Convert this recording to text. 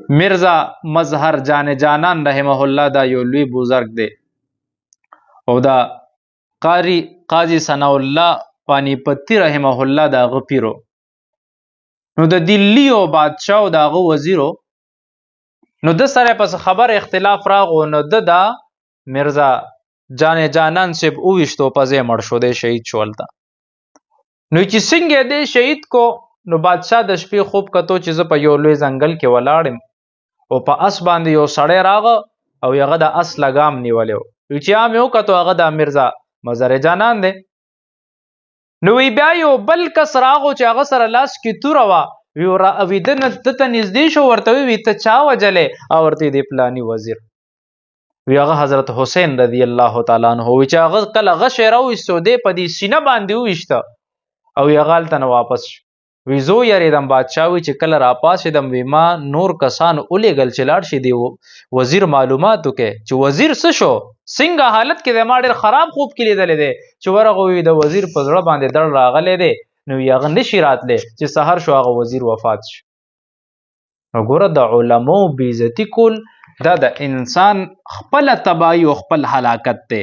مرزا مظهر جان جانان رحمه الله دا یو لوی بزرگ دی او دا قاضي ثناء الله پانیپتی رحمه الله دا غ پیرو. نو د دلی او بادشاه او دا غ وزیرو نو د سره پس خبر اختلاف راغو نو د دا مرزا جان جانان سیب اوویشتو پزې مړ شو دی شهید شولتا. نو چې څنګه دی شهید کو نو بادشاه د شپې خوب کتو چې زه په یو لوی ځنګل کې ولاړم او په اس باندې یو سړی راغه او هغه د اس لګام نیولی و. چې عام یو کتو هغه د مرزا مظهر جانان دی. نو وی بیا یو بل کس راغو چې هغه سره لاس کې توره وه وی ده ته نږدې شو ورته وی ته چا وجلې او ورته دی پلاني وزیر وی هغه حضرت حسین رضی الله تعالی عنہ وی چې هغه کله غشی راویستو دی په دې سینه باندې وویشته او هغه هلته نه واپس شو. وی زه ویرېدم بادشاه وی چې کله راپاڅېدم وی ما نور کسان ولیږل چې لاړ شي دی وزیر معلومات وکړي چې وزیر څه شو څنګه حالت کې دی. ما ډېر خراب خوب کې لیدلی دی چې ورغه وی د وزیر په زړه باندې دړ راغلی دی نو هغه نشي راتلی چې سحر شو هغه وزیر وفات شو. وګوره د علماو بېعزتي کول دا د انسان خپله تباهي او خپل هلاکت دی.